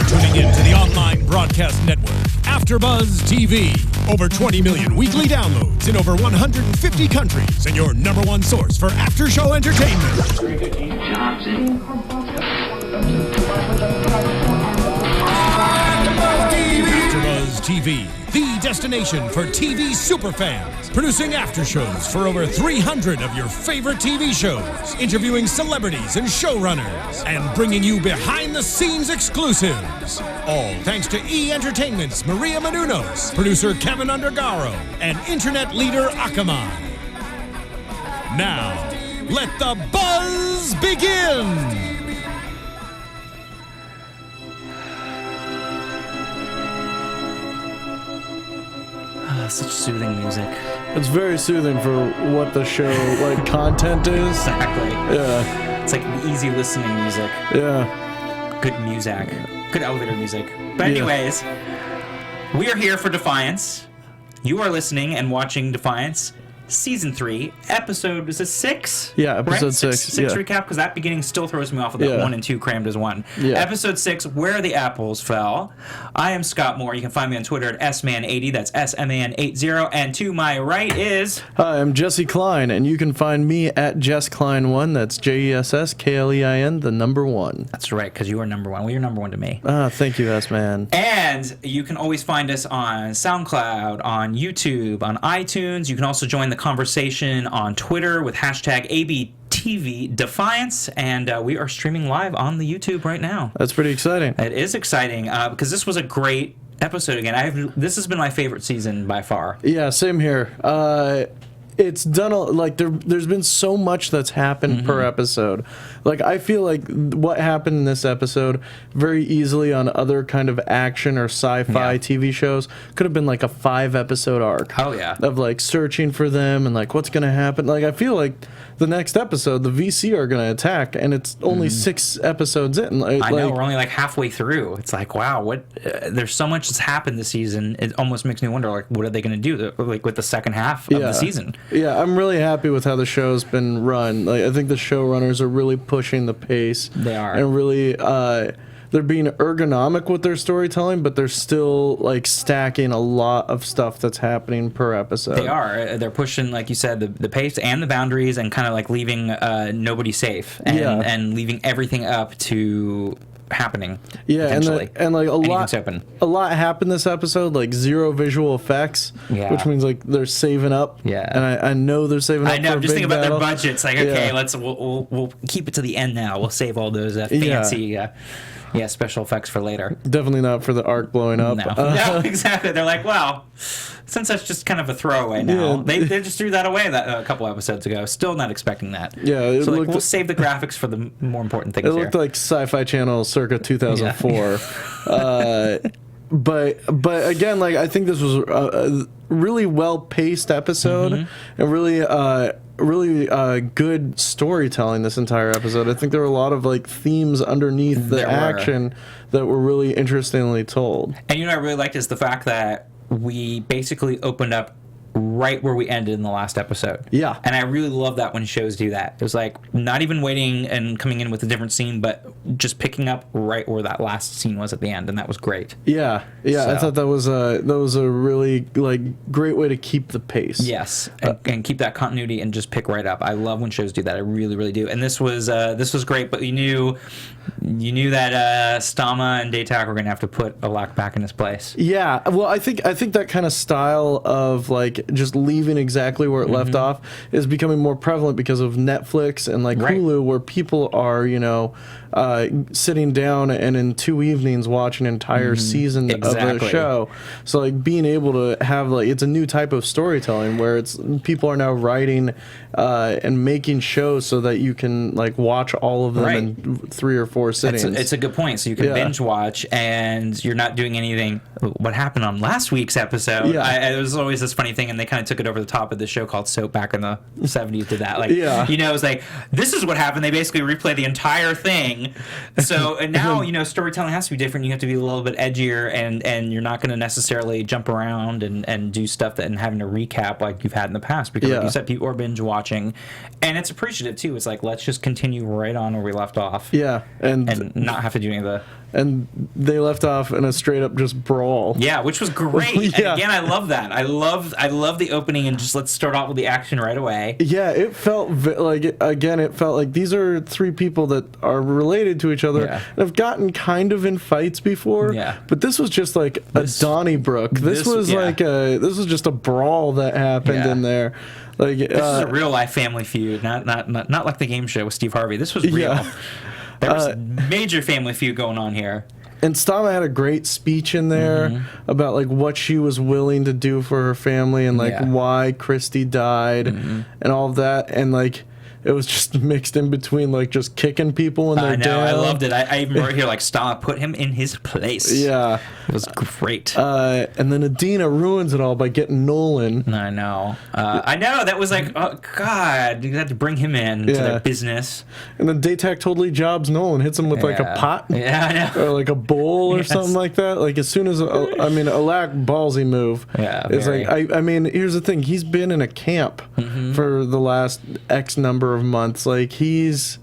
tuning in to the online broadcast network, AFTERBUZZ TV. Over 20 million weekly downloads in over 150 countries, and your #1 source for after-show entertainment. AFTERBUZZ TV, the destination for TV superfans, producing aftershows for over 300 of your favorite TV shows, interviewing celebrities and showrunners, and bringing you behind-the-scenes exclusives. All thanks to E! Entertainment's Maria Menounos, producer Kevin Undergaro, and internet leader Akamai. Now, let the buzz begin! Such soothing music. It's very soothing for what the show content is. Exactly. Yeah. It's like easy listening music. Yeah. Good music. Good elevator music. But anyways, we are here for Defiance. You are listening and watching Defiance. Season 3, episode, is it 6? Yeah, episode right? 6. Six recap, because that beginning still throws me off with that 1 and 2 crammed as one. Yeah. Episode 6, Where the Apples Fell. I am Scott Moore. You can find me on Twitter at sman80, that's SMAN80, and to my right is... Hi, I'm Jesse Klein, and you can find me at JessKlein1, that's JessKlein, the number 1. That's right, because you are number 1. Well, you're number 1 to me. Thank you, S-Man. And you can always find us on SoundCloud, on YouTube, on iTunes. You can also join the conversation on Twitter with hashtag ABTV Defiance, and we are streaming live on the YouTube right now. That's pretty exciting. It is exciting because this was a great episode again. This has been my favorite season by far. Yeah, same here. It's done there's been so much that's happened per episode. I feel like what happened in this episode very easily on other kind of action or sci-fi TV shows could have been like a 5-episode arc. Oh yeah. Of searching for them and what's gonna happen. I feel like the next episode the VC are gonna attack, and it's only 6 episodes in. I know, we're only halfway through. It's wow, what? There's so much that's happened this season. It almost makes me wonder what are they gonna do with the second half of the season. Yeah, I'm really happy with how the show's been run. I think the showrunners are really pushing the pace. They are. And really, they're being ergonomic with their storytelling, but they're still, stacking a lot of stuff that's happening per episode. They are. They're pushing, like you said, the pace and the boundaries, and kind of, leaving nobody safe. And leaving everything up to... happening. Yeah, and a lot happened this episode, 0 visual effects, which means they're saving up. Yeah, and I know they're saving up. I know. I'm just thinking about their budgets. Okay, we'll keep it to the end now. We'll save all those fancy special effects for later. Definitely not for the arc blowing up. No, exactly. They're well, since that's just kind of a throwaway now, they just threw that away a couple episodes ago. Still not expecting that. Yeah, so we'll save the graphics for the more important things. It looked like Sci-Fi Channel circa 2004. But again, I think this was a really well-paced episode, and really good storytelling this entire episode. I think there were a lot of themes underneath the action that were really interestingly told. And what I really liked is the fact that we basically opened up right where we ended in the last episode. Yeah. And I really love that when shows do that. It was not even waiting and coming in with a different scene, but just picking up right where that last scene was at the end, and that was great. Yeah. So. I thought that was a really great way to keep the pace. Yes, and keep that continuity and just pick right up. I love when shows do that. I really, really do. And this was great, but you knew that Stama and Daytak were going to have to put Alak back in his place. Yeah. Well, I think that kind of style of just leaving exactly where it left off is becoming more prevalent because of Netflix and Hulu, where people are sitting down and in 2 evenings watching an entire season of a show. So being able to have it's a new type of storytelling where people are now writing and making shows so that you can watch all of them in 3 or 4 sittings. It's a good point. So you can binge watch and you're not doing anything. What happened on last week's episode? Yeah. It was always this funny thing, and they kind of took it over the top of the show called Soap back in the 70s. Did that it was this is what happened. They basically replay the entire thing. So and now storytelling has to be different. You have to be a little bit edgier, and you're not going to necessarily jump around and do stuff and having to recap like you've had in the past, because like you said, people are binge watching, and it's appreciative too. It's let's just continue right on where we left off. Yeah, and and not have to do any of the... And they left off in a straight up just brawl. Yeah, which was great. Yeah. And again, I love that. I love the opening and just let's start off with the action right away. Yeah, it felt it felt like these are three people that are related to each other and have gotten kind of in fights before. Yeah. But this was just like a Donnybrook. This was just a brawl that happened in there. Like this is a real life family feud, not like the game show with Steve Harvey. This was real. Yeah. There was a major family feud going on here. And Stama had a great speech in there about like what she was willing to do for her family and like why Christy died and all of that. And like it was just mixed in between like just kicking people when they're down. I loved it. I even wrote here like Stama put him in his place. Yeah. It was great. And then Adina ruins it all by getting Nolan. I know. That was like, oh God, you had to bring him in to their business. And then Daytak totally jobs Nolan, hits him with like a pot. Yeah, I know. Or like a bowl or something like that. Like as soon as, Alak ballsy move. Yeah, it's like, here's the thing. He's been in a camp for the last X number of months. Like he's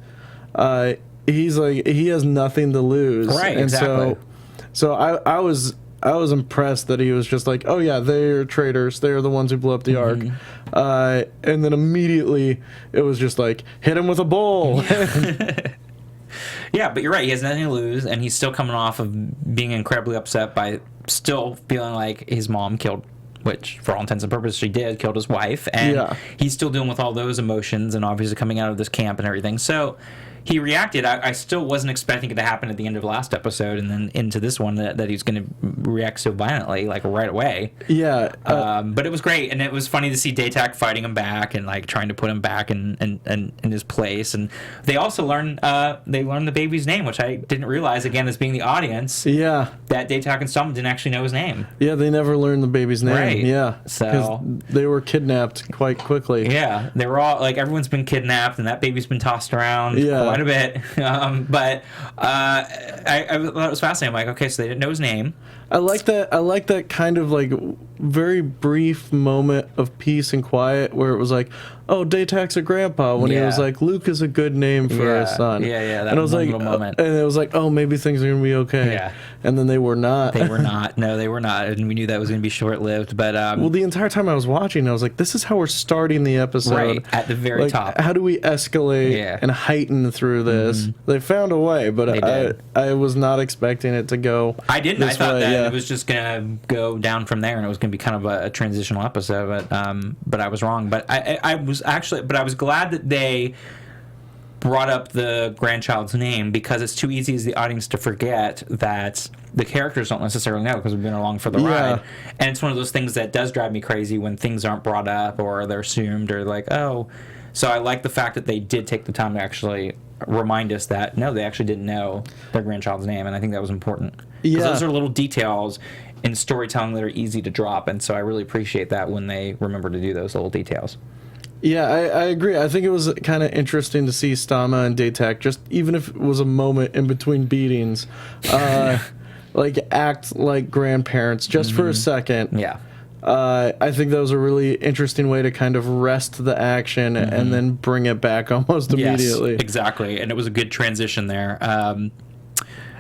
like, he has nothing to lose. Right, and exactly. So I was impressed that he was just like, oh yeah, they're traitors. They're the ones who blew up the ark. And then immediately it was just like, hit him with a bowl. Yeah, but you're right. He has nothing to lose, and he's still coming off of being incredibly upset by still feeling like his mom killed, which for all intents and purposes she did, killed his wife. And he's still dealing with all those emotions and obviously coming out of this camp and everything. So he reacted. I still wasn't expecting it to happen at the end of last episode and then into this one that he's going to react so violently, like right away. Yeah. But it was great, and it was funny to see Daytak fighting him back and like trying to put him back in his place. And they also learned the baby's name, which I didn't realize, again, as being the audience. Yeah. That Daytak and Stama didn't actually know his name. Yeah, they never learned the baby's name. Right. Yeah. So they were kidnapped quite quickly. Yeah. They were all like, everyone's been kidnapped, and that baby's been tossed around. Yeah. Quite a bit. But I thought it was fascinating. I'm like, okay, so they didn't know his name. I like that kind of like very brief moment of peace and quiet where it was like, oh, Daytak's a grandpa, when he was like, Luke is a good name for his son. Yeah, that and I was like, moment. And it was like, oh, maybe things are gonna be okay. Yeah. And then they were not. They were not. No, they were not. And we knew that was gonna be short lived. But well, the entire time I was watching, I was like, this is how we're starting the episode. Right at the very top. How do we escalate and heighten through this? They found a way, but I was not expecting it to go. I didn't. I thought that it was just gonna go down from there, and it was gonna be kind of a transitional episode. But I was wrong. But I was glad that they brought up the grandchild's name, because it's too easy as the audience to forget that the characters don't necessarily know because we've been along for the ride. And it's one of those things that does drive me crazy when things aren't brought up or they're assumed or like, oh. So I like the fact that they did take the time to actually remind us that, no, they actually didn't know their grandchild's name, and I think that was important. Because those are little details in storytelling that are easy to drop, and so I really appreciate that when they remember to do those little details. Yeah, I agree. I think it was kind of interesting to see Stama and Daytak, just even if it was a moment in between beatings, like act like grandparents just for a second. Yeah. I think that was a really interesting way to kind of rest the action and then bring it back almost immediately. Yes, exactly. And it was a good transition there. And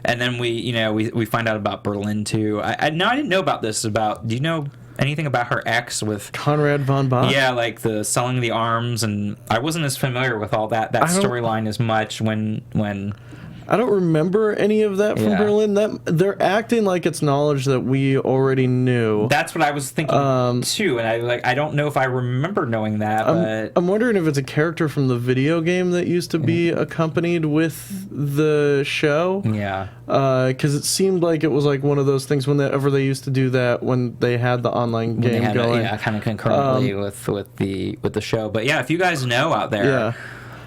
then we find out about Berlin too. I didn't know about this. Do you know anything about her ex with Conrad von Bach? Yeah, like the selling the arms, and I wasn't as familiar with all that storyline as much when I don't remember any of that from Berlin. That they're acting like it's knowledge that we already knew. That's what I was thinking too, and I don't know if I remember knowing that. But I'm wondering if it's a character from the video game that used to be accompanied with the show. Yeah, because it seemed like it was like one of those things whenever they used to do that when they had the online game going. Kind of concurrently with the show. But yeah, if you guys know out there,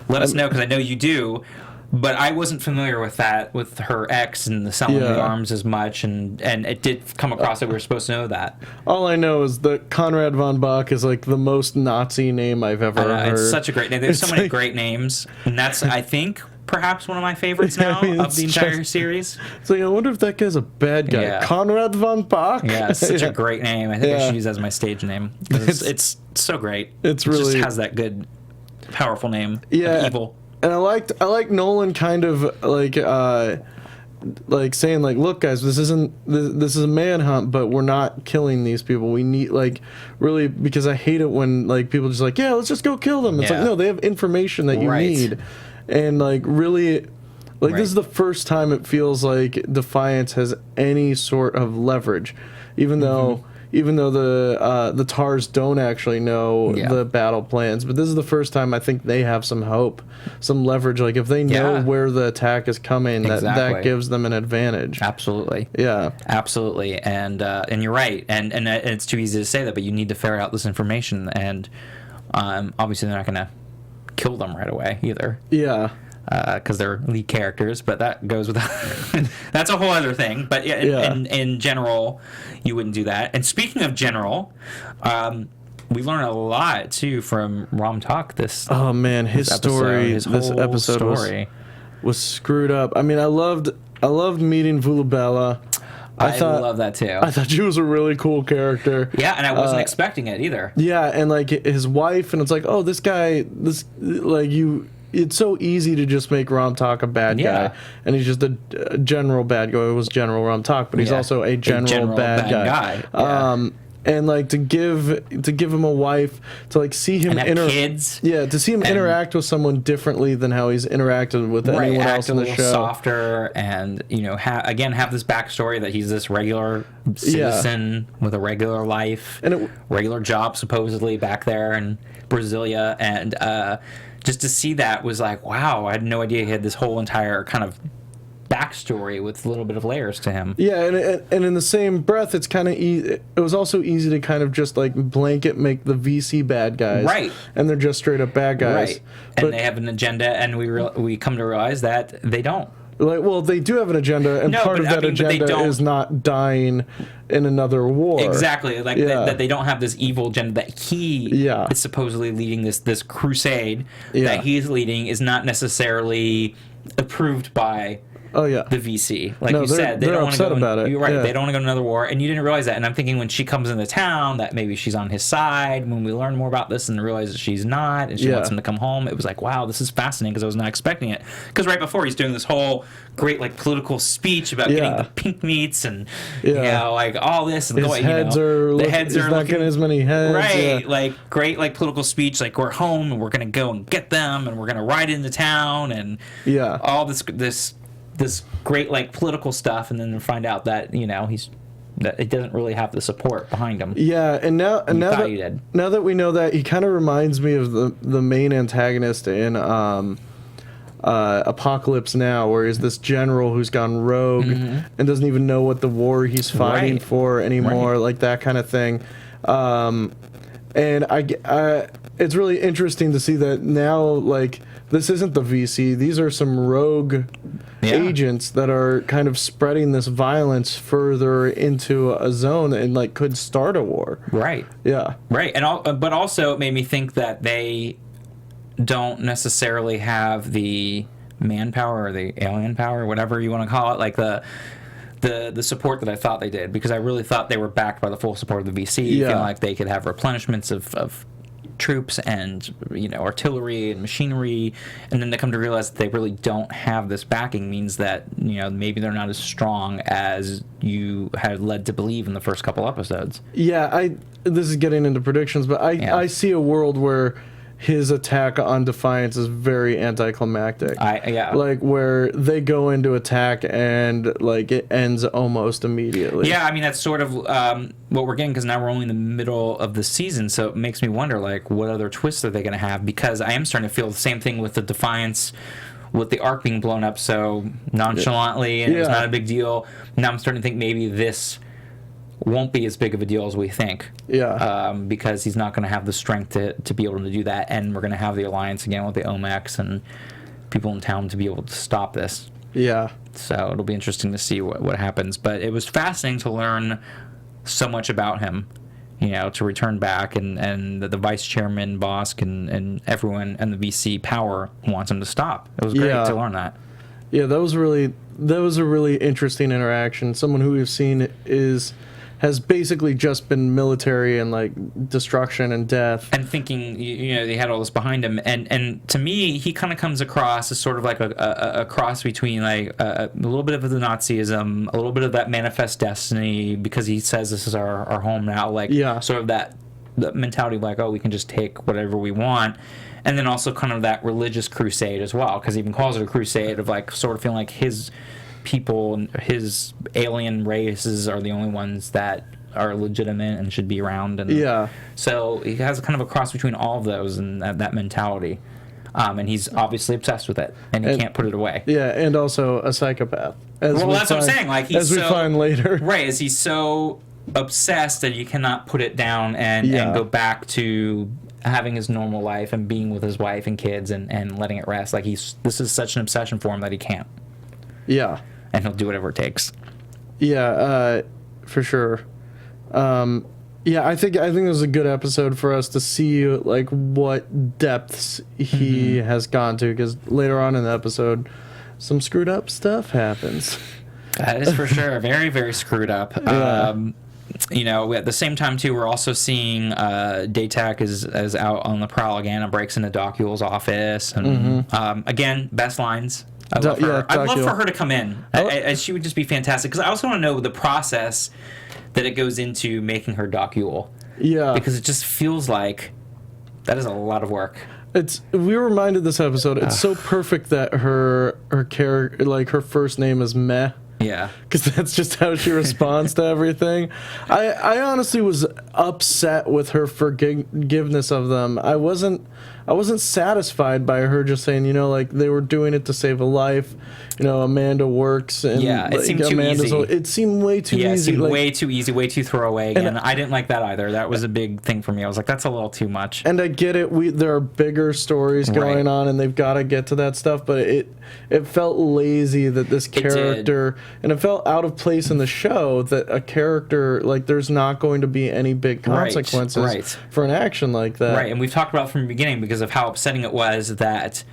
let us know, because I know you do. But I wasn't familiar with that, with her ex and the selling the arms as much, and it did come across that we were supposed to know that. All I know is that Conrad von Bach is like the most Nazi name I've ever heard. It's such a great name. There's so many great names, and that's, I think, perhaps one of my favorites now of the entire series. So I wonder if that guy's a bad guy. Yeah. Conrad von Bach? Yeah, it's such a great name. I think I should use that as my stage name. It's so great. It really just has that good, powerful name. Evil. I like Nolan kind of like saying like, look guys, this is a manhunt, but we're not killing these people. We need like really, because I hate it when like people just like, yeah, let's just go kill them. It's like, no, they have information that you need, and like really, like this is the first time it feels like Defiance has any sort of leverage, even though the TARs don't actually know the battle plans. But this is the first time I think they have some hope, some leverage. Like if they know where the attack is coming, that gives them an advantage. Absolutely. Yeah. Absolutely. And you're right. And it's too easy to say that, but you need to ferret out this information. And obviously they're not going to kill them right away either. Yeah. Because they're lead characters, but that goes without. That's a whole other thing. But in general, you wouldn't do that. And speaking of general, we learned a lot too from Rom Talk. This his story, this episode was screwed up. I mean, I loved meeting Vulubella. I love that too. I thought she was a really cool character. Yeah, and I wasn't expecting it either. Yeah, and like his wife, and it's like, oh, this guy, it's so easy to just make Rom Talk a bad guy, and he's just a general bad guy. It was General Rom Talk, but he's also a general bad guy. Yeah. And like to give him a wife, to like see him kids. Yeah, to see him interact with someone differently than how he's interacted with anyone else in the show. Softer, and have this backstory that he's this regular citizen with a regular life and regular job supposedly back there in Brasilia, and just to see that was like, wow, I had no idea he had this whole entire kind of backstory with a little bit of layers to him. Yeah, and in the same breath, it's kind of easy. It was also easy to kind of just like blanket make the VC bad guys, right? And they're just straight up bad guys, right? And they have an agenda, and we come to realize that they don't. Like, well, they do have an agenda, and part of that agenda is not dying in another war. Exactly, like that they don't have this evil agenda that he is supposedly leading. This crusade that he's leading is not necessarily approved by the VC. Like you said, they don't want to go about it. You're right. They don't want to go to another war, and you didn't realize that. And I'm thinking when she comes into town that maybe she's on his side. When we learn more about this and realize that she's not, and she wants him to come home, it was like, wow, this is fascinating because I was not expecting it. Because right before he's doing this whole great like political speech about getting the pink meats and like all this, and the heads are not getting as many heads, right? Like great like political speech, like we're home and we're gonna go and get them and we're gonna ride into town and all this great like political stuff, and then to find out that that it doesn't really have the support behind him. Yeah, and now that we know that, he kind of reminds me of the main antagonist in Apocalypse Now, where he's this general who's gone rogue and doesn't even know what the war he's fighting for anymore, like that kind of thing. And it's really interesting to see that now, like, this isn't the VC. These are some rogue agents that are kind of spreading this violence further into a zone and like could start a war. Right. Yeah. Right. And but also it made me think that they don't necessarily have the manpower or the alien power, whatever you want to call it, like the support that I thought they did, because I really thought they were backed by the full support of the VC, feeling like they could have replenishments of troops and artillery and machinery, and then they come to realize that they really don't have this backing, means that maybe they're not as strong as you had led to believe in the first couple episodes. This is getting into predictions, but I see a world where his attack on Defiance is very anticlimactic. Like where they go into attack and like it ends almost immediately. Yeah, I mean that's sort of what we're getting, because now we're only in the middle of the season, so it makes me wonder like what other twists are they going to have, because I am starting to feel the same thing with the Defiance, with the arc being blown up so nonchalantly and it's not a big deal. Now I'm starting to think maybe this won't be as big of a deal as we think. Because he's not going to have the strength to be able to do that, and we're going to have the alliance again with the Omex and people in town to be able to stop this. So it'll be interesting to see what happens. But it was fascinating to learn so much about him, to return back, and the vice chairman, Bosk, and everyone and the VC power wants him to stop. It was great to learn that. Yeah, that was a really interesting interaction. Someone who we've seen is has basically just been military and like destruction and death. And thinking, you know, they had all this behind him. And to me, he kind of comes across as sort of like a cross between like a little bit of the Nazism, a little bit of that manifest destiny, because he says this is our home now. Like, sort of that mentality of like, oh, we can just take whatever we want. And then also kind of that religious crusade as well, because he even calls it a crusade of like sort of feeling like his people, his alien races are the only ones that are legitimate and should be around. And so he has kind of a cross between all of those and that mentality. And he's obviously obsessed with it, and he can't put it away. Yeah, and also a psychopath. That's what I'm saying. Like, as we find later. Right, is he's so obsessed that you cannot put it down and go back to having his normal life and being with his wife and kids and letting it rest. Like, this is such an obsession for him that he can't. Yeah. And he'll do whatever it takes. Yeah, for sure. I think it was a good episode for us to see like what depths he has gone to, because later on in the episode, some screwed up stuff happens. That is for sure. Very, very screwed up. You know, at the same time, too, we're also seeing Daytak is out on the prowl again and breaks into Docul's office. And again, best lines. I love her. I'd love for her to come in. She would just be fantastic. Because I also want to know the process that it goes into making her Docul. Yeah. Because it just feels like that is a lot of work. We were reminded this episode, it's so perfect that her character, like her first name is Meh. Yeah. Because that's just how she responds to everything. I honestly was upset with her forgiveness of them. I wasn't satisfied by her just saying, you know, like they were doing it to save a life. You know, Amanda works, and it seemed too easy. It seemed way too easy. Yeah, it seemed way too easy, way too throwaway. And I didn't like that either. That was a big thing for me. I was like, that's a little too much. And I get it. There are bigger stories going on, and they've got to get to that stuff. But it felt lazy that this character, and it felt out of place in the show that a character, like, there's not going to be any big consequences for an action like that. Right, and we've talked about from the beginning because of how upsetting it was that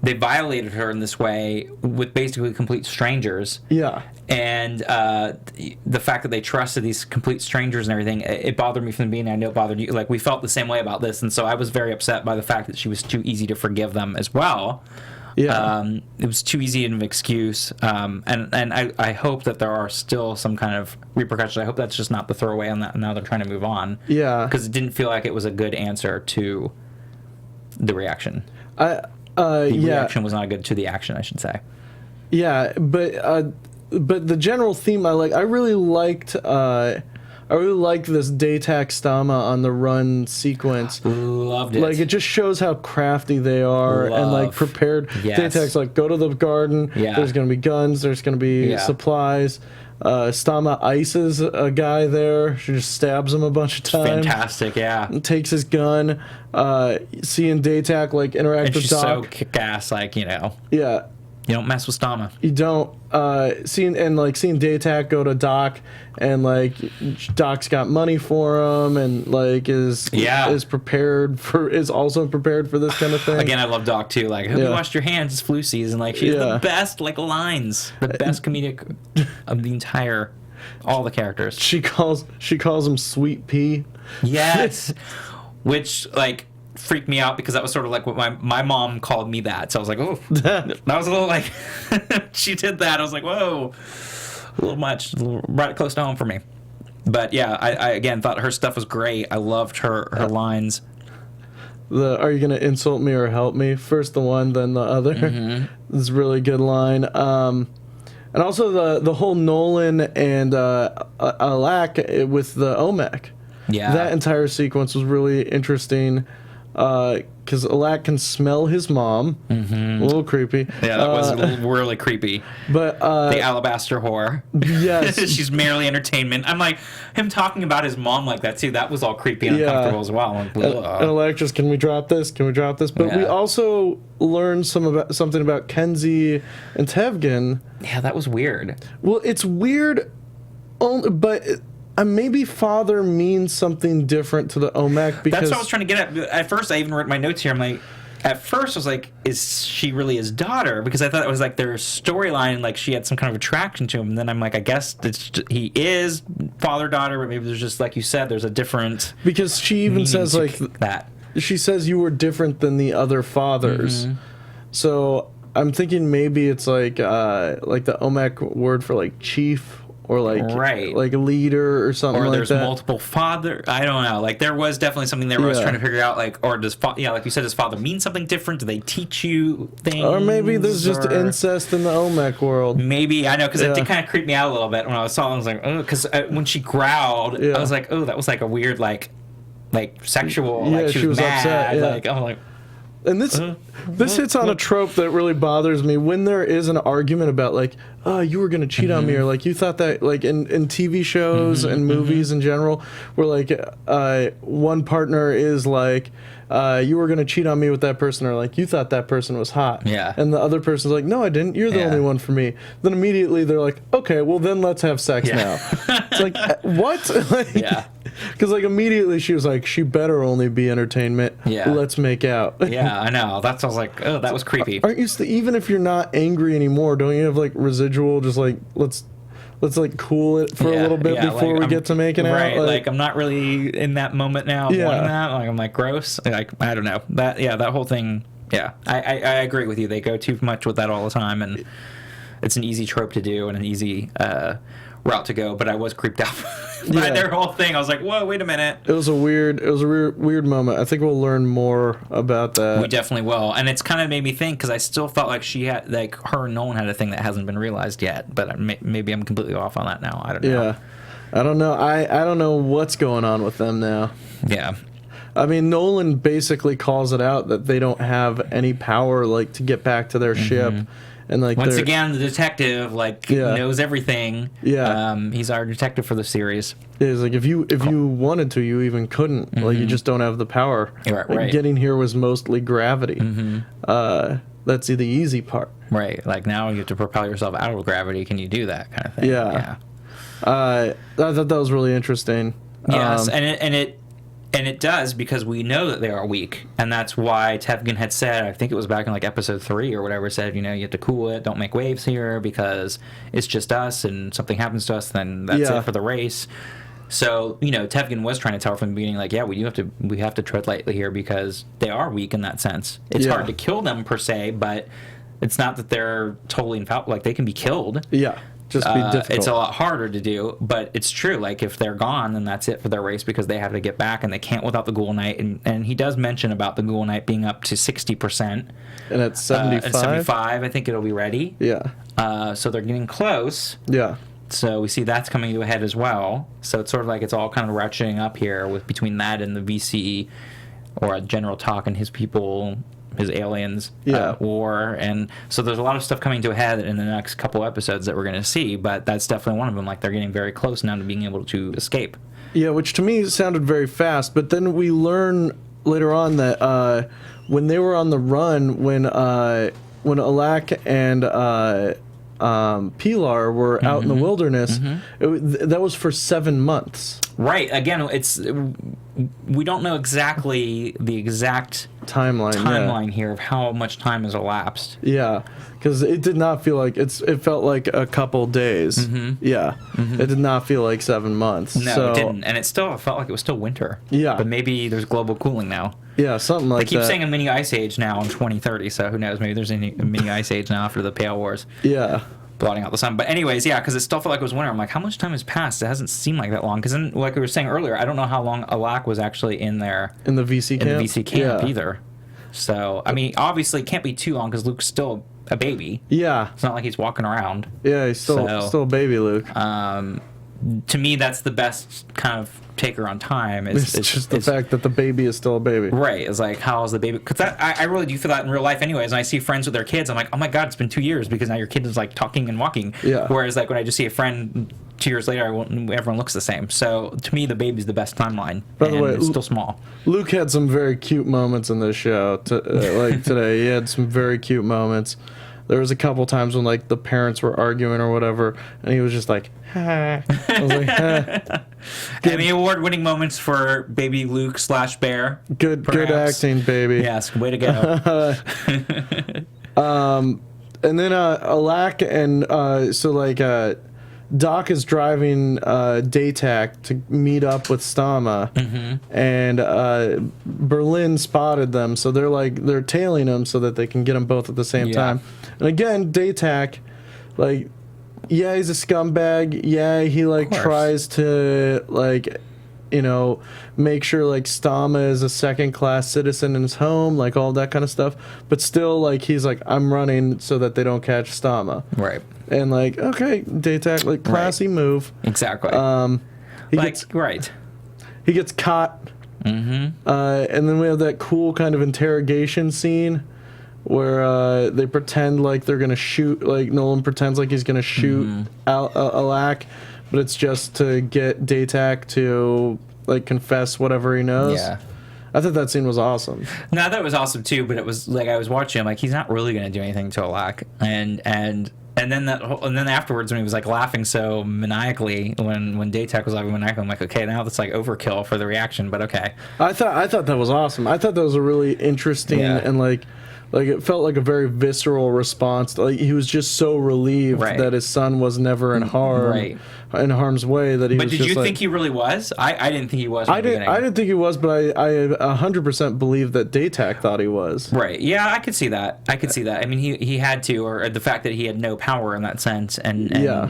they violated her in this way with basically complete strangers. Yeah. And the fact that they trusted these complete strangers and everything, it bothered me from the beginning. I know it bothered you. Like, we felt the same way about this, and so I was very upset by the fact that she was too easy to forgive them as well. Yeah. It was too easy of an excuse. And I hope that there are still some kind of repercussions. I hope that's just not the throwaway on that. Now they're trying to move on. Yeah. Because it didn't feel like it was a good answer to the reaction. The reaction was not good to the action, I should say. Yeah, but the general theme I really liked this Daytak Stama on the run sequence. Loved it. Like, it just shows how crafty they are and like prepared. Yes. Daytak's like, go to the garden. Yeah. There's gonna be guns. There's gonna be supplies. Stama ices a guy there. She just stabs him a bunch of times. Fantastic, yeah. And takes his gun. Seeing Daytak like interact with Doc. So kick-ass, like, you know. Yeah. You don't mess with Stama. You don't. Seeing Daytak go to Doc, and like Doc's got money for him, and like is prepared for this kind of thing. Again, I love Doc too. Like, hope you washed your hands. It's flu season. Like, she has the best lines, the best comedic of the entire, all the characters. She calls him Sweet Pea. Yes, which like freaked me out because that was sort of like what my mom called me that. So I was like, oh, that was a little like, she did that. I was like, whoa, a little much, right close to home for me. But yeah, I again thought her stuff was great. I loved her lines. Are you going to insult me or help me? First the one, then the other. Mm-hmm. This is a really good line. And also the whole Nolan and Alak with the Omek. Yeah. That entire sequence was really interesting. Because Alak can smell his mom. Mm-hmm. A little creepy. Yeah, that was really creepy. But the alabaster whore. Yes. She's merely entertainment. I'm like, him talking about his mom like that, too, that was all creepy and uncomfortable as well. Like, and Alak just, can we drop this? But we also learned something about Kenzie and Tevgen. Yeah, that was weird. Well, it's weird, but... maybe father means something different to the Omek because... That's what I was trying to get at. At first, I even wrote my notes here. I'm like, at first I was like, is she really his daughter? Because I thought it was like their storyline, like she had some kind of attraction to him. And then I'm like, I guess he is father-daughter, but maybe there's just, like you said, there's a different... Because she even says, like... that. She says you were different than the other fathers. So I'm thinking maybe it's like the Olmec word for, like, chief... Or like a leader or something like that. Or there's multiple father. I don't know. Like there was definitely something there where I was trying to figure out like, or does like you said, does father mean something different? Do they teach you things? Or maybe there's just incest in the Olmec world. Maybe I know because it did kind of creep me out a little bit when I saw it. I was like, oh, because when she growled, I was like, oh, that was like a weird like sexual. Yeah, like she was mad. Upset. Yeah. Like I'm like. And this hits on a trope that really bothers me when there is an argument about like, oh, you were gonna cheat on me, or like you thought that, like in TV shows and movies in general, where like one partner is like, you were gonna cheat on me with that person, or like you thought that person was hot, and the other person's like, no, I didn't. You're the only one for me. Then immediately they're like, okay, well then let's have sex now. It's like what? Like, because like immediately she was like, she better only be entertainment. Let's make out. I know. That's I was like, oh, that was creepy. Aren't you even if you're not angry anymore, don't you have like residual? Just like let's like cool it for a little bit before we get to making out. Right. Like I'm not really in that moment now. Wanting that. Like I'm like gross. Like I don't know that. That whole thing. Yeah. I agree with you. They go too much with that all the time, and it's an easy trope to do and an easy route to go. But I was creeped out by their whole thing. I was like, whoa, wait a minute. It was a weird moment. I think we'll learn more about that. We definitely will. And it's kind of made me think, because I still felt like she had, like her and Nolan had a thing that hasn't been realized yet. But maybe I'm completely off on that now. I don't know. Yeah. I don't know. I don't know what's going on with them now. Yeah. I mean, Nolan basically calls it out that they don't have any power, like, to get back to their ship. And like once again, the detective knows everything. Yeah, he's our detective for the series. It's like if you wanted to, you even couldn't. Like you just don't have the power. Right. Like, getting here was mostly gravity. That's the easy part. Right. Like now you have to propel yourself out of gravity. Can you do that kind of thing? Yeah. I thought that was really interesting. Yes, and it does, because we know that they are weak, and that's why Tevgen had said, I think it was back in like episode 3 or whatever, said, you have to cool it, don't make waves here, because it's just us, and something happens to us, then that's it for the race. So Tevgen was trying to tell her from the beginning, like, we have to tread lightly here, because they are weak in that sense. It's hard to kill them per se, but it's not that they're totally infallible. Like, they can be killed. Yeah. Just be difficult. It's a lot harder to do, but it's true. Like, if they're gone, then that's it for their race, because they have to get back, and they can't without the Ghoul Knight. And he does mention about the Ghoul Knight being up to 60%. And at 75? At 75, I think it'll be ready. Yeah. So they're getting close. Yeah. So we see that's coming to a head as well. So it's sort of like it's all kind of ratcheting up here with between that and the VC, or General Talk and his people, his aliens war. And so there's a lot of stuff coming to a head in the next couple episodes that we're going to see, but that's definitely one of them. Like, they're getting very close now to being able to escape. Yeah, which to me sounded very fast, but then we learn later on that when they were on the run, when Alak and Pilar were out in the wilderness, that was for 7 months. Right. Again, we don't know exactly the exact timeline here of how much time has elapsed. Yeah, because it did not feel like it felt like a couple days. Yeah, it did not feel like 7 months. No, it didn't, and it still felt like it was still winter. Yeah, but maybe there's global cooling now. Yeah, something like that. They keep saying a mini ice age now in 2030, so who knows? Maybe there's a mini ice age now after the Pale Wars. Yeah. Blotting out the sun. But anyways, yeah, because it still felt like it was winter. I'm like, how much time has passed? It hasn't seemed like that long. Because then, like we were saying earlier, I don't know how long Alak was actually in there. In the VC camp either. So, I mean, obviously it can't be too long because Luke's still a baby. Yeah. It's not like he's walking around. Yeah, he's still a baby Luke. To me, that's the best kind of taker on time. It's just the fact that the baby is still a baby. Right. It's like, how is the baby? Because I really do feel that in real life anyways. And I see friends with their kids. I'm like, oh my God, it's been 2 years, because now your kid is like talking and walking. Yeah. Whereas like when I just see a friend 2 years later, everyone looks the same. So to me, the baby's the best timeline. By the way, it's still small. Luke had some very cute moments in this show. Like today, he had some very cute moments. there was a couple times when like the parents were arguing or whatever, and he was just like, ha. I was like, ha. Emmy award-winning moments for baby Luke / Bear. Good acting, baby. Yes, way to go. And then Alak and so like Doc is driving Daytac to meet up with Stama, and Berlin spotted them, so they're tailing him so that they can get them both at the same time. And again, Daytac, like, yeah, he's a scumbag. Yeah, he like tries to like, you know, make sure like Stama is a second-class citizen in his home, like all that kind of stuff. But still, like, he's like, I'm running so that they don't catch Stama. Right. And like, okay, Daytac, like, classy move. Exactly. He gets caught. And then we have that cool kind of interrogation scene where they pretend like they're gonna shoot. Like Nolan pretends like he's gonna shoot Alak, but it's just to get Daytac to like confess whatever he knows. Yeah. I thought that scene was awesome. No, that was awesome too, but it was like I was watching him, like, he's not really going to do anything to Alak. And then afterwards when he was like laughing so maniacally when Daytac was laughing maniacally, I'm like, okay, now that's like overkill for the reaction, but okay. I thought that was awesome. I thought that was a really interesting and like it felt like a very visceral response. Like he was just so relieved that his son was never in in harm's way that he was. But did you think he really was? I didn't think he was. I didn't think he was, but I 100% believe that Daytac thought he was. Right. Yeah, I could see that. I mean, he had to, or the fact that he had no power in that sense, and yeah.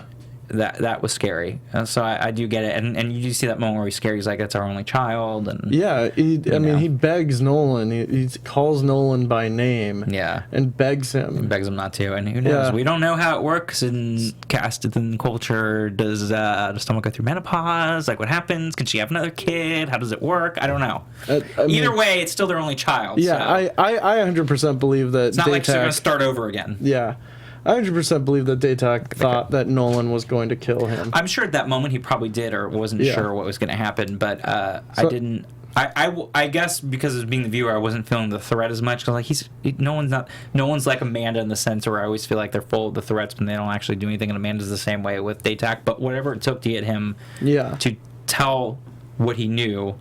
That was scary. So I do get it, and you do see that moment where he's scared. He's like, "That's our only child," and yeah, I mean, he begs Nolan. He calls Nolan by name. Yeah, and begs him. Not to. And who knows? Yeah. We don't know how it works in caste-within culture. Does someone go through menopause? Like, what happens? Can she have another kid? How does it work? I don't know. Either way, it's still their only child. Yeah, so. I 100% believe that. It's not like she's going to start over again. Yeah. I 100% believe that Daytac thought that Nolan was going to kill him. I'm sure at that moment he probably did, or wasn't sure what was going to happen, but I didn't. I guess because as being the viewer, I wasn't feeling the threat as much, because like Nolan's like Amanda in the sense where I always feel like they're full of the threats when they don't actually do anything, and Amanda's the same way with Daytac. But whatever it took to get him to tell what he knew,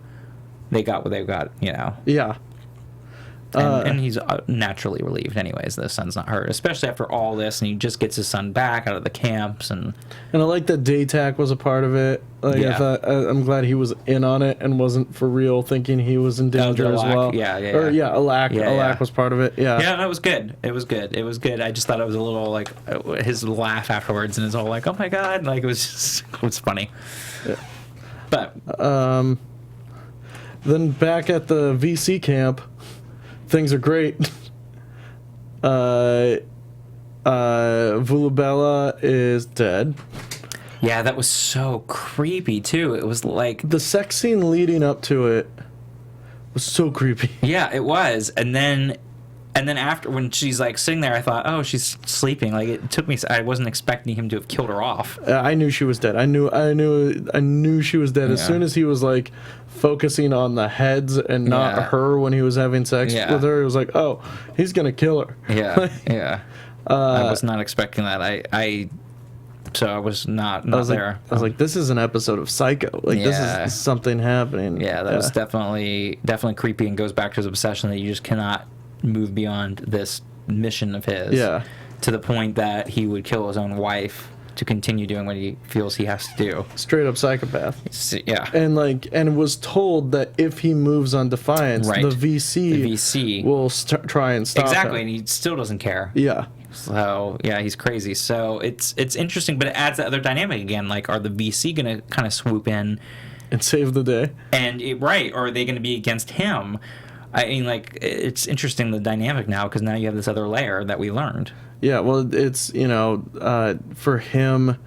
they got what they got, you know. Yeah. And he's naturally relieved anyways that his son's not hurt, especially after all this, and he just gets his son back out of the camps. And I like that Daytac was a part of it. Like, I thought, I'm glad he was in on it and wasn't for real thinking he was in danger as well. Alak was part of it. Yeah, that was good. It was good. I just thought it was a little like his laugh afterwards, and it's all like, oh my god, like it was funny. Yeah. But then back at the VC camp, things are great. Vulubella is dead. Yeah, that was so creepy too. It was like the sex scene leading up to it was so creepy. Yeah, it was. And then after, when she's like sitting there, I thought, oh, she's sleeping. Like, it took me. I wasn't expecting him to have killed her off. I knew she was dead. I knew she was dead as soon as he was like focusing on the heads and not her when he was having sex with her. It was like, oh, he's gonna kill her. Yeah. I was not expecting that. So I was not there. I was like, this is an episode of Psycho. Like, this is something happening. Yeah, that was definitely creepy, and goes back to his obsession that you just cannot move beyond this mission of his. Yeah. To the point that he would kill his own wife to continue doing what he feels he has to do. Straight up psychopath. Yeah. And was told that if he moves on Defiance, the VC will try and stop him. And he still doesn't care. Yeah. So yeah, he's crazy. So it's interesting, but it adds that other dynamic again. Like, are the VC gonna kind of swoop in and save the day? And or are they gonna be against him? I mean, like, it's interesting, the dynamic now, because now you have this other layer that we learned. Yeah, well, it's, for him,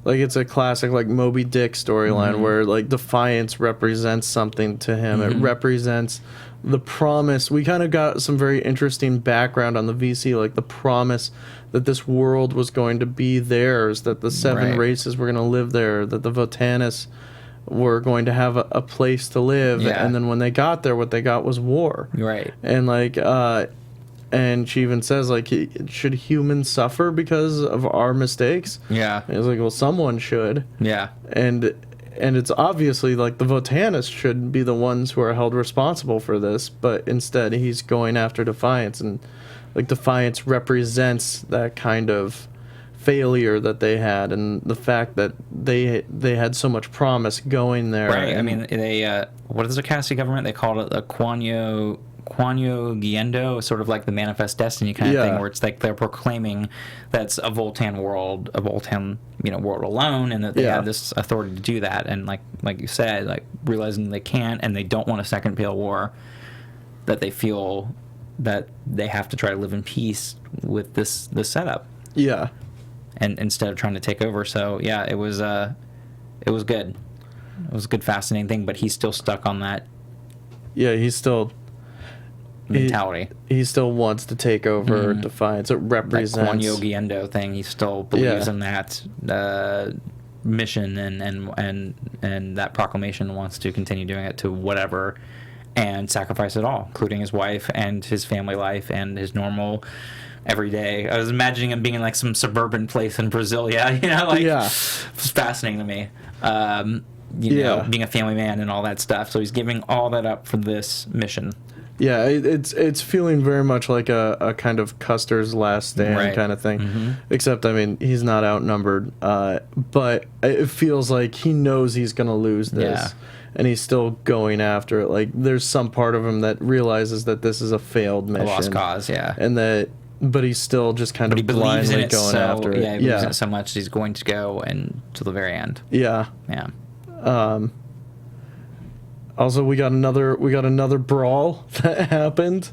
like, it's a classic, like, Moby Dick storyline where, like, Defiance represents something to him. It represents the promise. We kind of got some very interesting background on the VC, like the promise that this world was going to be theirs, that the 7 races were going to live there, that the Votans were going to have a place to live, and then when they got there, what they got was war. Right. And like, and she even says, like, should humans suffer because of our mistakes? Yeah. And it's like, well, someone should. Yeah. And it's obviously, like, the Votans should be the ones who are held responsible for this, but instead he's going after Defiance, and, like, Defiance represents that kind of failure that they had, and the fact that they had so much promise going there. Right. I mean, they what is the Cassie government? They called it a Quanyo Giendo, sort of like the Manifest Destiny kind of thing, where it's like they're proclaiming that's a Votan world, world alone, and that they have this authority to do that. And like you said, like realizing they can't, and they don't want a second Pale War, that they feel that they have to try to live in peace with this setup. Yeah. And instead of trying to take over. So yeah, it was good. It was a good, fascinating thing, but he's still stuck on that. Yeah, he's still mentality. He still wants to take over Defiance. It represents that Quanyo Giendo thing. He still believes in that mission and that proclamation, wants to continue doing it to whatever, and sacrifice it all, including his wife and his family life and his normal every day. I was imagining him being in like some suburban place in Brazil. It was fascinating to me. Being a family man and all that stuff. So he's giving all that up for this mission. Yeah, it's feeling very much like a kind of Custer's Last Stand kind of thing. Except, I mean, he's not outnumbered. But it feels like he knows he's going to lose this. Yeah. And he's still going after it. Like, there's some part of him that realizes that this is a failed mission. A lost cause, yeah. And that... But he's still just kind of blindly going after it. Yeah, he believes in it so much he's going to go to the very end. Yeah. Yeah. Also, we got another brawl that happened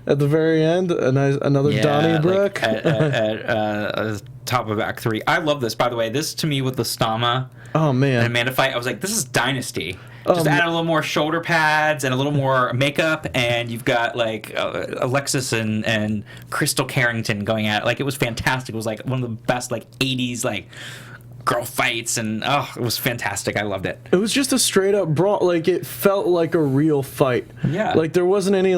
at the very end. Another Donnybrook. At top of Act 3. I love this, by the way. This, to me, with the Stama and Amanda fight, I was like, this is Dynasty. Just add a little more shoulder pads and a little more makeup, and you've got like Alexis and Crystal Carrington going at it. Like, it was fantastic. It was like one of the best like 80s like girl fights, and it was fantastic. I loved it. It was just a straight up brawl. Like, it felt like a real fight. Yeah. Like, there wasn't any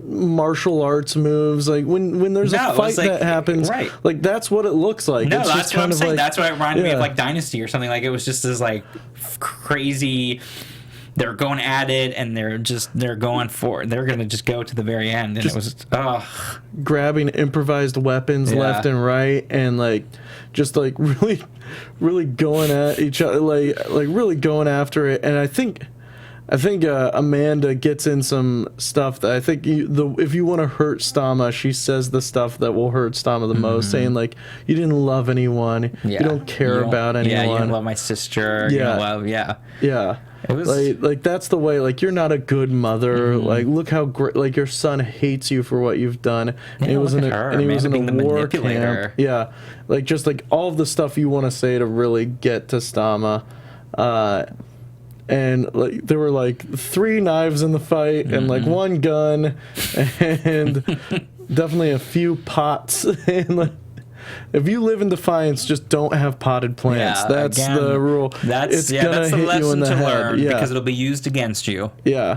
martial arts moves. Like, when there's a fight that happens, like, that's what it looks like. No, it's that's just what I'm kind saying. of like, that's what it reminded me of, like Dynasty or something. Like, it was just this like crazy. They're going at it, and they're going for it. They're going to just go to the very end, and it was grabbing improvised weapons left and right, and like just like really, really going at each other, like really going after it. And I think Amanda gets in some stuff that I think if you want to hurt Stama, she says the stuff that will hurt Stama the most, saying like, you didn't love anyone, you don't care about anyone. Yeah, you didn't love my sister. You don't love, yeah. It was like that's the way. Like, you're not a good mother. Like, look how great. Like, your son hates you for what you've done. And he was in a war camp. Yeah, like, just like all of the stuff you want to say to really get to Stama. And like, there were like 3 knives in the fight, and like 1 gun, and definitely a few pots. And like, if you live in Defiance, just don't have potted plants. That's the rule. That's the lesson to learn, because it'll be used against you. Yeah.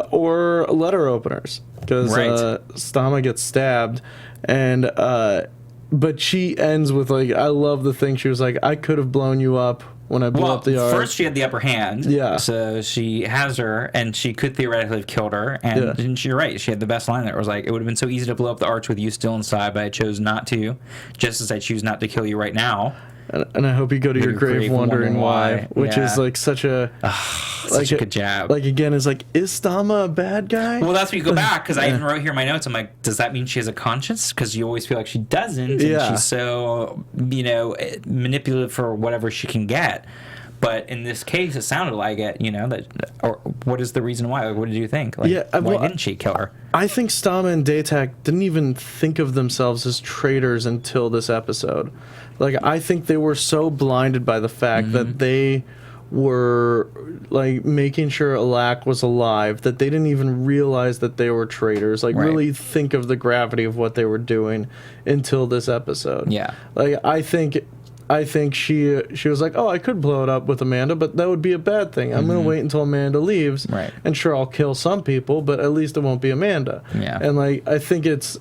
Or letter openers, because Stama gets stabbed, and but she ends with like, I love the thing. She was like, I could have blown you up when I blew up the arch. First she had the upper hand. Yeah. So she has her, and she could theoretically have killed her. And you're right. She had the best line there. It was like, it would have been so easy to blow up the arch with you still inside, but I chose not to. Just as I choose not to kill you right now. And I hope you go to your grave wondering why. Which is like such a such a good jab. Like, again, is like, is Stama a bad guy? Well, that's when you go back, because I even wrote here in my notes, I'm like, does that mean she has a conscience? Because you always feel like she doesn't, and she's so manipulative for whatever she can get. But in this case, it sounded like it, or what is the reason why? Like, what did you think? Like, why didn't she kill her? I think Stama and Daytak didn't even think of themselves as traitors until this episode. Like, I think they were so blinded by the fact that they were, like, making sure Alak was alive that they didn't even realize that they were traitors. Like, really think of the gravity of what they were doing until this episode. Yeah. Like, I think I think she was like, oh, I could blow it up with Amanda, but that would be a bad thing. I'm going to wait until Amanda leaves. Right. And sure, I'll kill some people, but at least it won't be Amanda. Yeah. And like, I think it's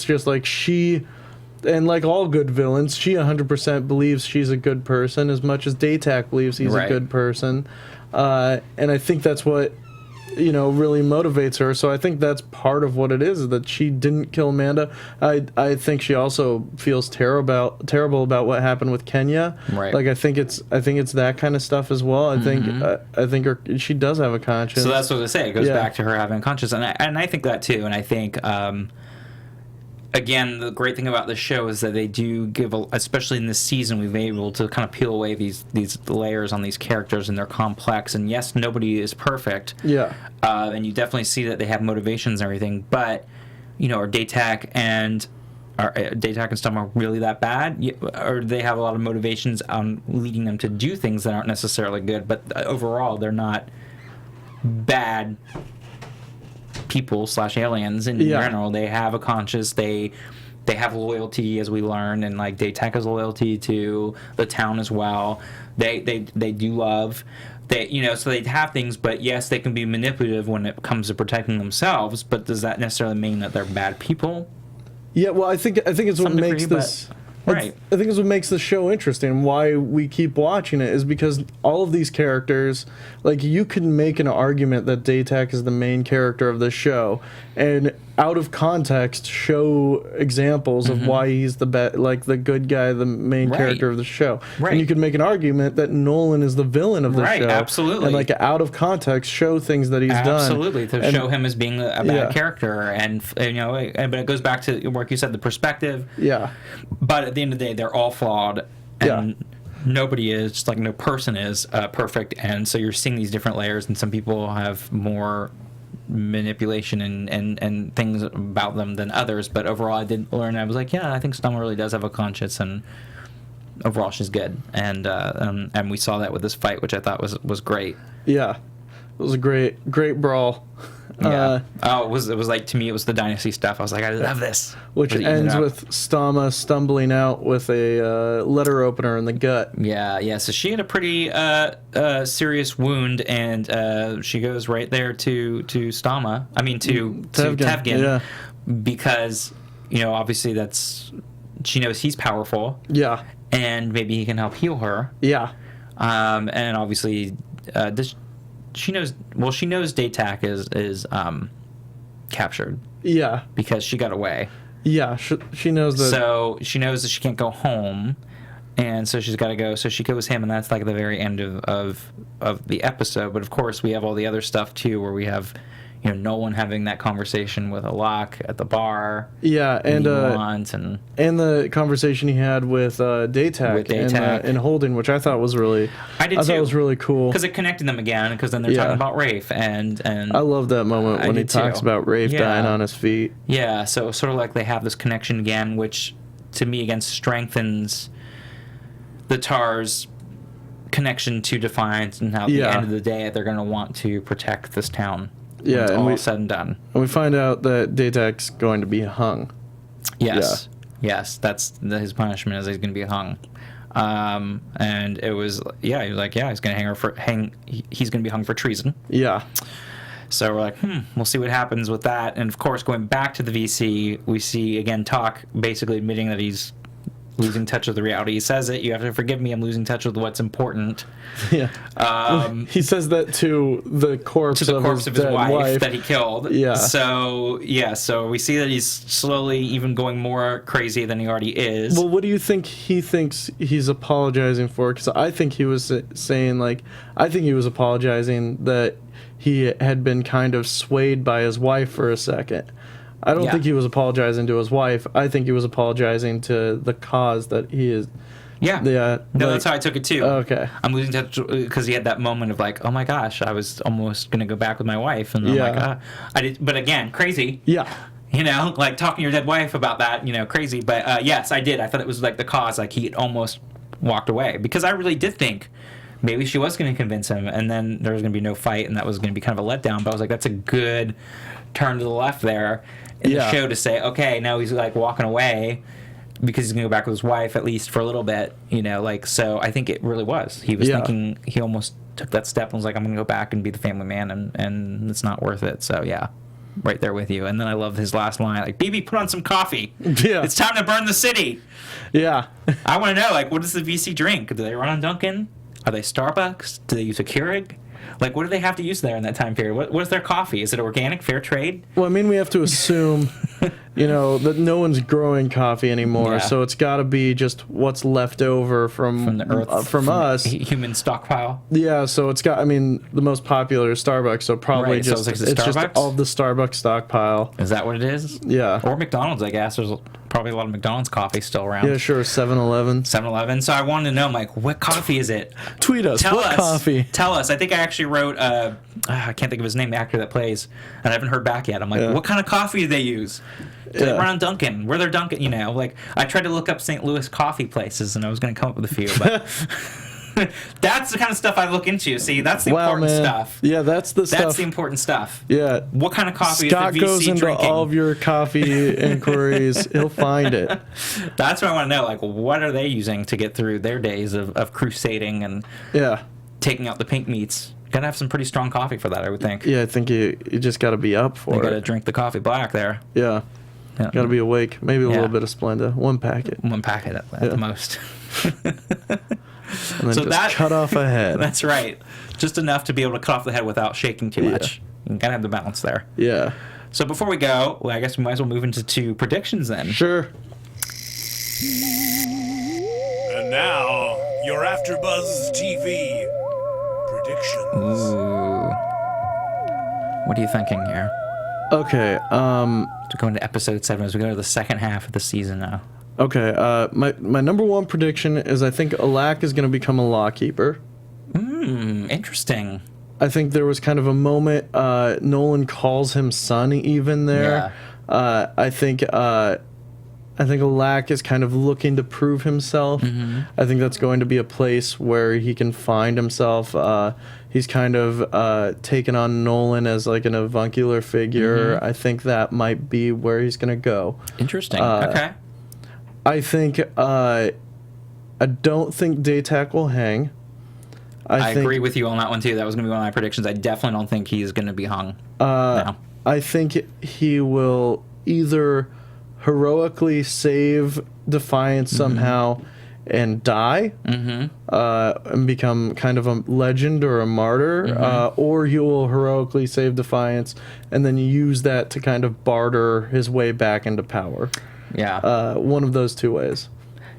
just like she, and like all good villains, she 100% believes she's a good person as much as Daytak believes he's a good person. And I think that's what, really motivates her. So I think that's part of what it is that she didn't kill Amanda. I think she also feels terrible about what happened with Kenya. Right. Like I think it's that kind of stuff as well. I think she does have a conscience. So that's what I say. It goes back to her having a conscience, and I think that too. And I think. Again, the great thing about this show is that they do give, especially in this season, we've been able to kind of peel away these layers on these characters, and they're complex. And yes, nobody is perfect. Yeah. And you definitely see that they have motivations and everything. But, are Daytak and Stum are really that bad? Or they have a lot of motivations on leading them to do things that aren't necessarily good. But overall, they're not bad people / aliens in general. They have a conscience. They have loyalty, as we learn, and like Daytak has loyalty to the town as well. They do love. So they have things, but yes, they can be manipulative when it comes to protecting themselves. But does that necessarily mean that they're bad people? Yeah, well, I think it's what makes this. Right. I think it's what makes the show interesting. Why we keep watching it is because all of these characters, like, you can make an argument that Daytak is the main character of the show, and out of context show examples of why he's the the good guy, the main character of the show. Right. And you can make an argument that Nolan is the villain of the show. Absolutely. And like out of context show things that he's done. Absolutely, to show him as being a bad character, and but it goes back to, like you said, the perspective. Yeah. But at the end of the day, they're all flawed, and nobody is, just like no person is perfect, and so you're seeing these different layers, and some people have more manipulation and things about them than others. But overall, I did learn. I was like, yeah, I think Stum really does have a conscience, and overall, she's good. And we saw that with this fight, which I thought was great. Yeah, it was a great brawl. Yeah. It was like, to me, it was the Dynasty stuff. I was like, I love this. Which ends with Stama stumbling out with a letter opener in the gut. Yeah. So she had a pretty serious wound, and she goes right there to Stama. I mean, to Tevgen. Because, obviously she knows he's powerful. Yeah. And maybe he can help heal her. Yeah. And obviously, she knows Daytak is captured. Yeah. Because she got away. Yeah, she knows that. So she knows that she can't go home, and so she's got to go. So she goes him, and that's like the very end of the episode. But of course, we have all the other stuff too, where we have, Nolan having that conversation with Alok at the bar. Yeah, and the conversation he had with Daytak and Holden, which I thought was really, thought was really cool, because it connected them again. Because then they're talking about Rafe, and I love that moment when he talks about Rafe dying on his feet. Yeah, so sort of like they have this connection again, which to me again strengthens the Tar's connection to Defiance, and how at the end of the day they're going to want to protect this town. Yeah, and all said and done. And we find out that Daytak's going to be hung. Yes. Yeah. Yes, that's his punishment, is he's going to be hung. And it was, he was like, he's going to he's going to be hung for treason. Yeah. So we're like, we'll see what happens with that. And of course, going back to the VC, we see again Talk basically admitting that he's losing touch with the reality. He says it, you have to forgive me, I'm losing touch with what's important. Yeah. He says that to the corpse of his wife that he killed. Yeah. So we see that he's slowly even going more crazy than he already is. Well, what do you think he thinks he's apologizing for? Because I think he was saying, I think he was apologizing that he had been kind of swayed by his wife for a second. I don't think he was apologizing to his wife. I think he was apologizing to the cause that he is. Yeah. No, that's how I took it too. Okay. I'm losing touch because he had that moment of like, oh my gosh, I was almost gonna go back with my wife, and I'm like, I did. But again, crazy. Yeah. Like talking to your dead wife about that, crazy. But yes, I did. I thought it was like the cause, like he had almost walked away, because I really did think maybe she was going to convince him, and then there was going to be no fight, and that was going to be kind of a letdown. But I was like, that's a good turn to the left there in the show to say, okay, now he's like walking away. because he's gonna go back with his wife at least for a little bit, you know, like, so I think it really was. He was thinking, he almost took that step and was like, I'm gonna go back and be the family man, and it's not worth it. So yeah, right there with you. And then I love his last line, like, BB, put on some coffee. Yeah. It's time to burn the city. Yeah. I want to know, like, what does the VC drink? Do they run on Dunkin'? Are they Starbucks? Do they use a Keurig? Like, what do they have to use there in that time period? What is their coffee? Is it organic, fair trade? Well, I mean, we have to assume, you know, that no one's growing coffee anymore, so it's got to be just what's left over from the earth, from us. Human stockpile. Yeah, so it's got, I mean, the most popular is Starbucks, so probably just, so it's just all the Starbucks stockpile. Is that what it is? Yeah. Or McDonald's, I guess. There's probably a lot of McDonald's coffee still around. Yeah, sure, 7-Eleven. 7-Eleven. So I wanted to know, like, what coffee is it? Tweet us. What coffee? Tell us. I think I actually wrote, I can't think of his name, the actor that plays, and I haven't heard back yet. I'm like, what kind of coffee do they use? Do they run on Dunkin'? Where they're Dunkin', you know? Like, I tried to look up St. Louis coffee places, and I was going to come up with a few, but... That's the kind of stuff I look into. See, that's the important stuff. Yeah, that's the stuff. That's the important stuff. Yeah. What kind of coffee Scott is the VC goes into drinking? all of your coffee inquiries. He'll find it. That's what I want to know. Like, what are they using to get through their days of crusading and taking out the pink meats? Gotta have some pretty strong coffee for that, I would think. Yeah, I think you just gotta be up for it. You gotta drink the coffee black there. Yeah. Gotta be awake. Maybe a little bit of Splenda. One packet. One packet at the most. And then so just cut off a head. That's right. Just enough to be able to cut off the head without shaking too much. You gotta have the balance there. Yeah. So before we go, well, I guess we might as well move into predictions then. Sure. And now, your AFTERBUZZ TV predictions. Ooh. What are you thinking here? Okay. To go into episode 7 as we go to the second half of the season now. Okay, my number one prediction is I think Alak is going to become a lawkeeper. Interesting. I think there was kind of a moment Nolan calls him son even there. Yeah. I think Alak is kind of looking to prove himself. Mm-hmm. I think that's going to be a place where he can find himself. He's kind of taken on Nolan as like an avuncular figure. Mm-hmm. I think that might be where he's going to go. Interesting. Okay. I think I don't think Daytak will hang. I agree with you on that one too. That was going to be one of my predictions. I definitely don't think he's going to be hung. No. I think he will either heroically save Defiance somehow and die, and become kind of a legend or a martyr, or he will heroically save Defiance and then use that to kind of barter his way back into power. Yeah. One of those two ways.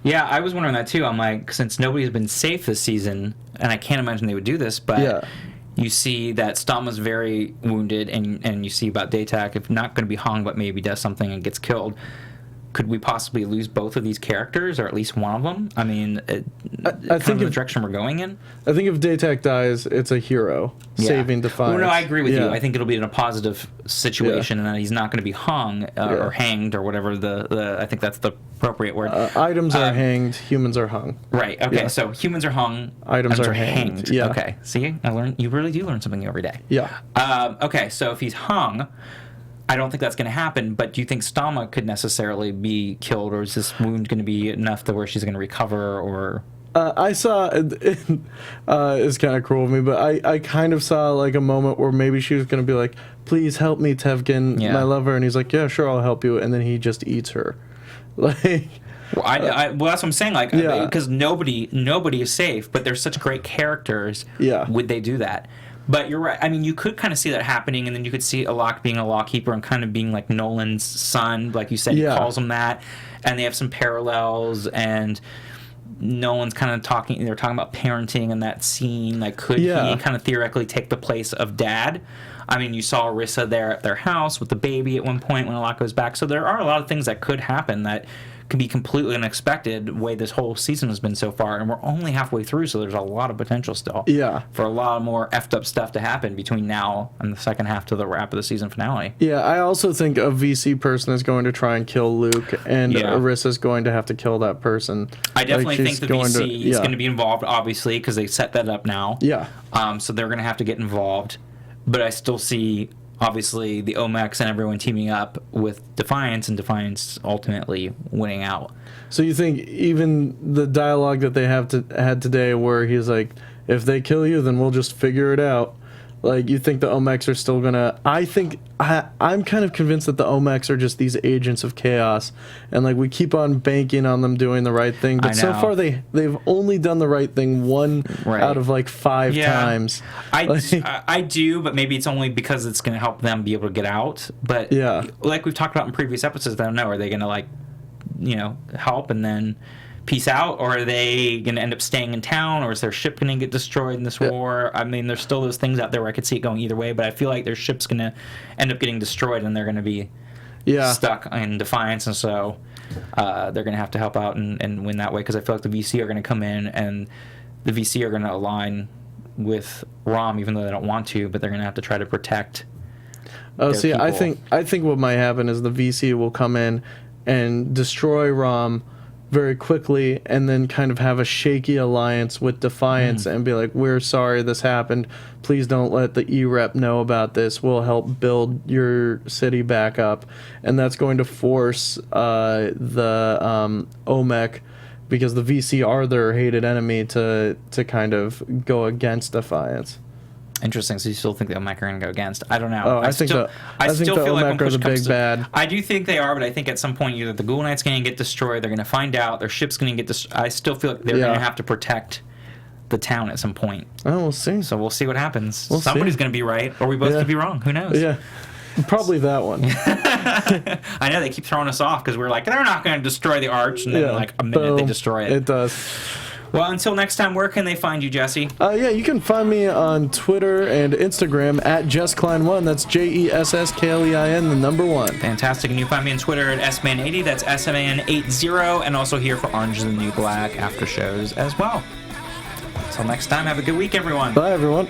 Yeah, I was wondering that too. I'm like, since nobody's been safe this season, and I can't imagine they would do this, but you see that Stamma's very wounded, and you see about Daytak, if not going to be hung, but maybe does something and gets killed. Could we possibly lose both of these characters, or at least one of them? I mean, I think the direction we're going in. I think if Daytak dies, it's a hero saving Defiance. Well, no, I agree with you. I think it'll be in a positive situation, and that he's not going to be hung or hanged or whatever. I think that's the appropriate word. Items are hanged. Humans are hung. Right. Okay. So humans are hung. Items are hanged. Yeah. Okay. See, I learned. You really do learn something every day. Yeah. Okay. So if he's hung, I don't think that's going to happen, but do you think Stamma could necessarily be killed, or is this wound going to be enough to where she's going to recover, or... I saw, it's kind of cruel of me, but I kind of saw like a moment where maybe she was going to be like, please help me, Tevkin, my lover, and he's like, yeah, sure, I'll help you, and then he just eats her. Like... Well, well, that's what I'm saying, like, because nobody is safe, but they're such great characters, would they do that? But you're right. I mean, you could kind of see that happening, and then you could see Alak being a lawkeeper and kind of being like Nolan's son, like you said, he calls him that, and they have some parallels, and Nolan's kind of talking, they're talking about parenting in that scene, like could he kind of theoretically take the place of dad? I mean, you saw Orisa there at their house with the baby at one point when Alak goes back, so there are a lot of things that could happen that can be completely unexpected the way this whole season has been so far, and we're only halfway through, so there's a lot of potential still for a lot more effed up stuff to happen between now and the second half to the wrap of the season finale. I also think a VC person is going to try and kill Luke, and Orisa's going to have to kill that person. I definitely think the VC is going to be involved, obviously, because they set that up now. So they're going to have to get involved, but I still see obviously the Omex and everyone teaming up with Defiance, and Defiance ultimately winning out. So you think even the dialogue that they had today, where he's like, "If they kill you, then we'll just figure it out." Like, you think the Omex are still gonna? I'm kind of convinced that the Omex are just these agents of chaos, and like we keep on banking on them doing the right thing, but so far they've only done the right thing one out of like 5 times. I do, but maybe it's only because it's gonna help them be able to get out. But like we've talked about in previous episodes, I don't know, are they gonna like, help and then peace out, or are they going to end up staying in town, or is their ship going to get destroyed in this war? I mean, there's still those things out there where I could see it going either way, but I feel like their ship's going to end up getting destroyed, and they're going to be stuck in Defiance, and so they're going to have to help out and win that way, because I feel like the VC are going to come in, and the VC are going to align with Rom, even though they don't want to, but they're going to have to try to protect their people. I think what might happen is the VC will come in and destroy Rom very quickly, and then kind of have a shaky alliance with Defiance and be like, "We're sorry this happened. Please don't let the E-Rep know about this. We'll help build your city back up." And that's going to force the OMEC, because the VC are their hated enemy, to kind of go against Defiance. Interesting. So you still think the OMEC are going to go against? I don't know. Oh, I think the OMEC are the big bad. I do think they are, but I think at some point either the Ghoul Knight's going to get destroyed, they're going to find out, their ship's going to get destroyed. I still feel like they're going to have to protect the town at some point. Oh, we'll see. So we'll see what happens. Somebody's going to be right, or we both could be wrong. Who knows? Yeah. Probably that one. I know, they keep throwing us off because we're like, they're not going to destroy the Arch, and then like a minute they destroy it. It does. Well, until next time, where can they find you, Jesse? You can find me on Twitter and Instagram at JessKlein1. That's JessKlein, the number 1. Fantastic. And you can find me on Twitter at SMan80. That's SMan80. And also here for Orange is the New Black after shows as well. Until next time, have a good week, everyone. Bye, everyone.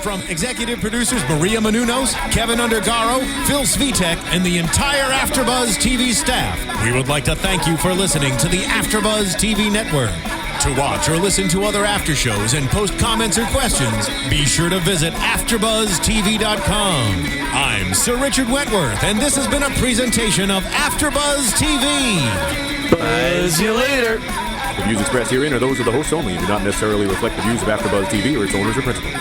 From executive producers Maria Menounos, Kevin Undergaro, Phil Svitek, and the entire AfterBuzz TV staff, we would like to thank you for listening to the AfterBuzz TV network. To watch or listen to other after shows and post comments or questions, be sure to visit AfterBuzzTV.com. I'm Sir Richard Wentworth, and this has been a presentation of AfterBuzz TV. Buzz you later. The views expressed herein are those of the hosts only and do not necessarily reflect the views of AfterBuzz TV or its owners or principals.